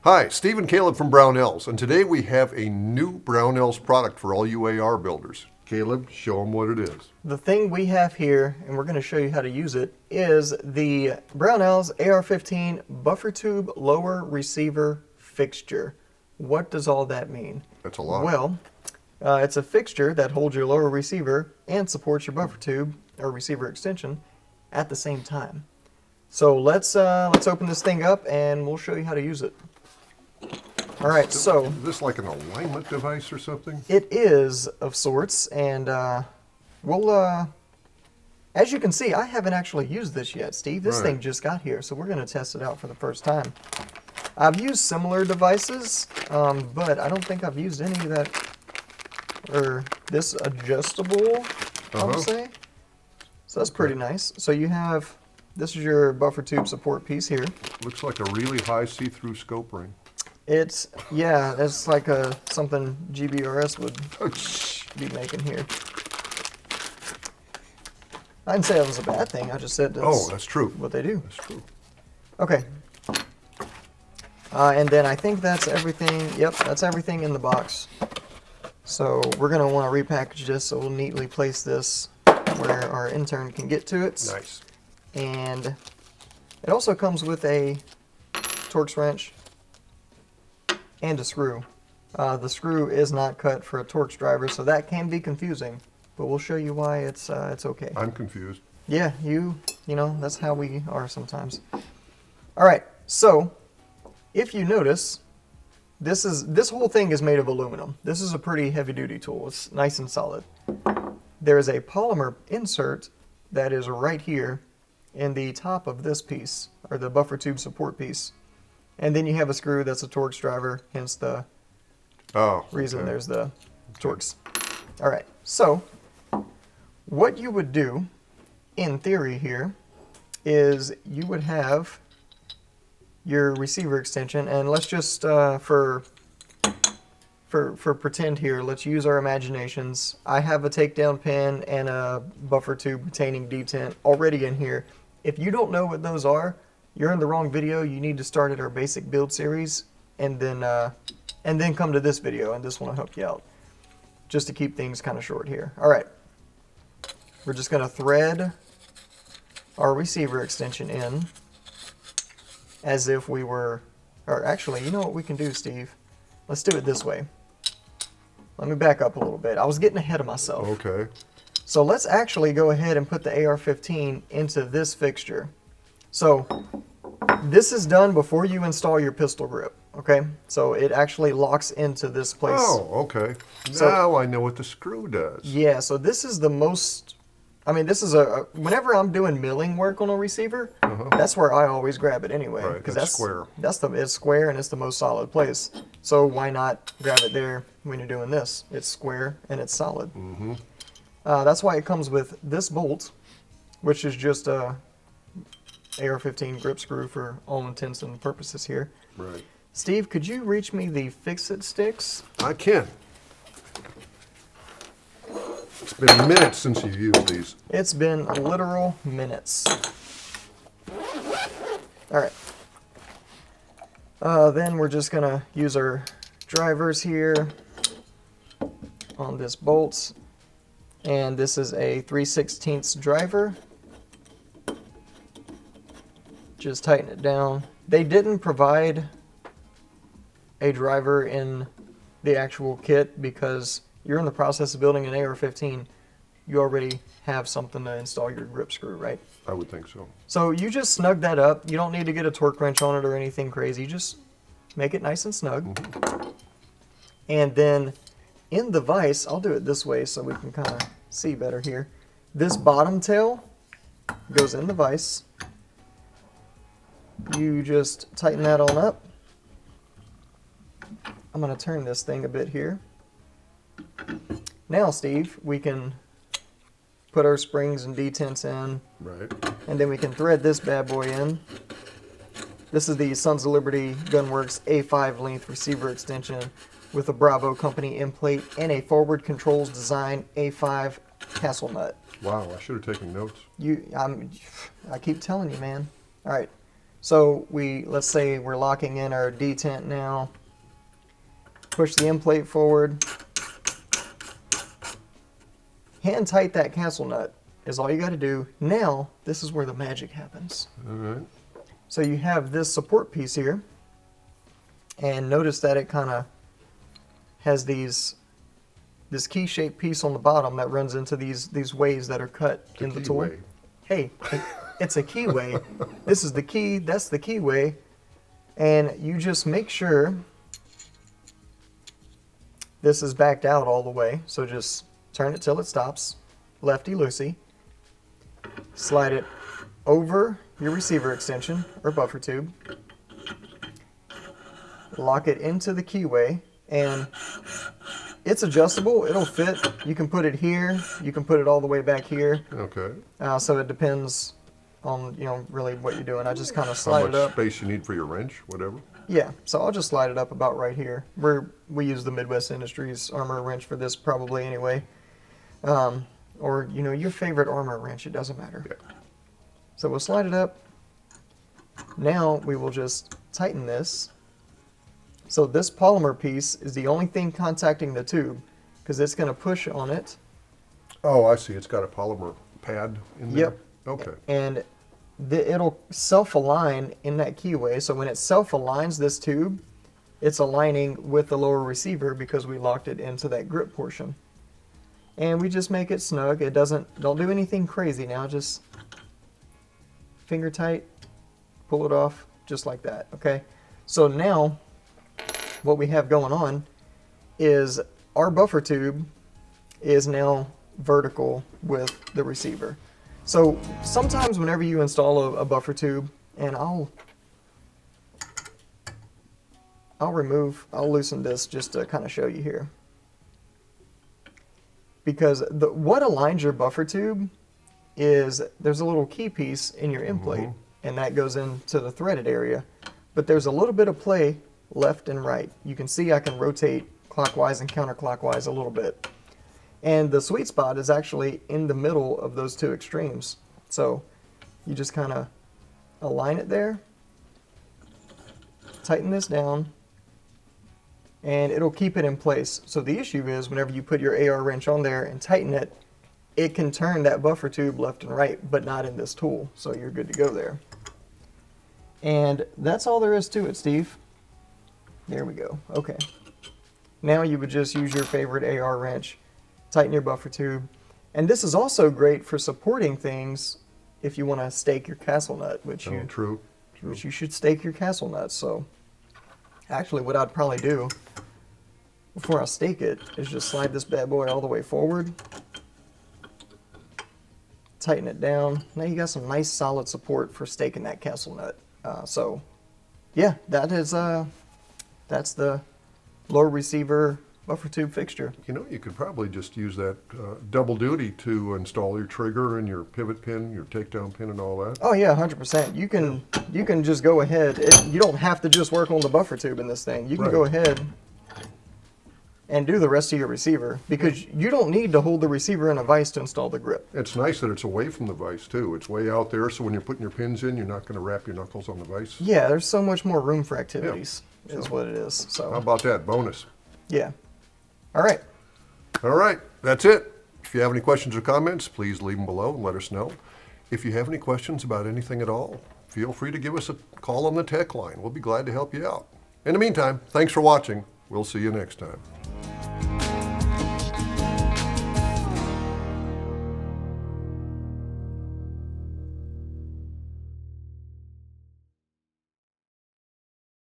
Hi, Steve and Caleb from Brownells, and today we have a new Brownells product for all you AR builders. Caleb, show them what it is. The thing we have here, and we're going to show you how to use it, is the Brownells AR15 buffer tube lower receiver fixture. What does all that mean? That's a lot. Well, it's a fixture that holds your lower receiver and supports your buffer tube or receiver extension at the same time. So let's open this thing up and we'll show you how to use it. All right, so is this like an alignment device or something? it is of sorts, and we'll as you can see, I haven't actually used this yet, Steve. This thing just got here, so we're going to test it out for the first time. I've used similar devices, but I don't think I've used any that are this adjustable, I would say. So that's pretty nice. So you have, this is your buffer tube support piece here. Looks like a really high see-through scope ring. It's, yeah, that's like something GBRS would be making here. I didn't say it was a bad thing. I just said that's true. What they do. That's true. Okay. And then I think that's everything. Yep, that's everything in the box. So we're going to want to repackage this, so we'll neatly place this where our intern can get to it. Nice. And it also comes with a Torx wrench and a screw. The screw is not cut for a Torx driver, so that can be confusing, but we'll show you why it's okay. I'm confused. Yeah, you know, that's how we are sometimes. All right, so if you notice, this whole thing is made of aluminum. This is a pretty heavy-duty tool. It's nice and solid. There is a polymer insert that is right here in the top of this piece, or the buffer tube support piece. And then you have a screw that's a Torx driver, hence the reason there's the Torx. All right, so what you would do, in theory here, is you would have your receiver extension, and let's just, for pretend here, let's use our imaginations. I have a takedown pin and a buffer tube retaining detent already in here. If you don't know what those are, you're in the wrong video. You need to start at our basic build series and then come to this video, and this one will help you out. Just to keep things kind of short here. All right. We're just going to thread our receiver extension in as if we were, or actually, you know what we can do, Steve? Let's do it this way. Let me back up a little bit. I was getting ahead of myself. Okay. So let's actually go ahead and put the AR15 into this fixture. So this is done before you install your pistol grip, okay? So it actually locks into this place. Oh, okay. So, now I know what the screw does. Yeah, so this is the most, I mean, this is whenever I'm doing milling work on a receiver, that's where I always grab it anyway. Right, that's square. It's square and it's the most solid place. So why not grab it there when you're doing this? It's square and it's solid. That's why it comes with this bolt, which is just a AR15 grip screw for all intents and purposes here. Right. Steve, could you reach me the fix-it sticks? I can. It's been minutes since you've used these. It's been literal minutes. All right. Then we're just gonna use our drivers here on this bolt. And this is a 3/16 driver. Just tighten it down. They didn't provide a driver in the actual kit because you're in the process of building an AR15. You already have something to install your grip screw, right? I would think so. So you just snug that up. You don't need to get a torque wrench on it or anything crazy. Just make it nice and snug. And then in the vise, I'll do it this way so we can kind of see better here. This bottom tail goes in the vise. You just tighten that on up. I'm going to turn this thing a bit here. Now, Steve, we can put our springs and detents in. Right. And then we can thread this bad boy in. This is the Sons of Liberty Gunworks A5 length receiver extension with a Bravo company end plate and a forward controls design A5 castle nut. Wow, I should have taken notes. I keep telling you, man. All right. So let's say we're locking in our detent now. Push the end plate forward. Hand tight that castle nut is all you got to do. Now, this is where the magic happens. All right. So you have this support piece here, and notice that it kind of has this key-shaped piece on the bottom that runs into these ways that are cut in the tool. Keyway. Hey, it's a keyway. This is the key, that's the keyway, and you just make sure this is backed out all the way. So just turn it till it stops, lefty-loosey, slide it over your receiver extension or buffer tube, lock it into the keyway, and it's adjustable. It'll fit. You can put it here. You can put it all the way back here. Okay. So it depends on really what you're doing. I just kind of How slide it much up. space you need for your wrench, whatever. Yeah. So I'll just slide it up about right here. We use the Midwest Industries armor wrench for this probably anyway. Or your favorite armor wrench. It doesn't matter. Yeah. So we'll slide it up. Now we will just tighten this. So this polymer piece is the only thing contacting the tube because it's going to push on it. Oh, I see. It's got a polymer pad in there? Yep. Okay. And it'll self-align in that keyway. So when it self-aligns this tube, it's aligning with the lower receiver because we locked it into that grip portion. And we just make it snug. It don't do anything crazy now. Just finger tight, pull it off just like that. Okay. So now what we have going on is our buffer tube is now vertical with the receiver. So sometimes whenever you install a buffer tube, and I'll loosen this just to kind of show you here. Because what aligns your buffer tube is there's a little key piece in your end plate, and that goes into the threaded area. But there's a little bit of play left and right. You can see I can rotate clockwise and counterclockwise a little bit. And the sweet spot is actually in the middle of those two extremes. So you just kind of align it there, tighten this down, and it'll keep it in place. So the issue is whenever you put your AR wrench on there and tighten it, it can turn that buffer tube left and right, but not in this tool. So you're good to go there. And that's all there is to it, Steve. There we go. Okay. Now you would just use your favorite AR wrench, tighten your buffer tube. And this is also great for supporting things if you want to stake your castle nut, which True. you should stake your castle nut. So actually what I'd probably do before I stake it is just slide this bad boy all the way forward, tighten it down. Now you got some nice solid support for staking that castle nut. So yeah, that's the lower receiver buffer tube fixture. You could probably just use that double duty to install your trigger and your pivot pin, your takedown pin, and all that. Oh yeah, 100%. You can just go ahead. You don't have to just work on the buffer tube in this thing. You can Right. go ahead and do the rest of your receiver because you don't need to hold the receiver in a vise to install the grip. It's nice that it's away from the vise, too. It's way out there, so when you're putting your pins in, you're not going to wrap your knuckles on the vise. Yeah, there's so much more room for activities is So- what it is. So How about that? Bonus. yeah. All right. All right, that's it. If you have any questions or comments, please leave them below and let us know. If you have any questions about anything at all, feel free to give us a call on the tech line. We'll be glad to help you out. In the meantime, thanks for watching. We'll see you next time.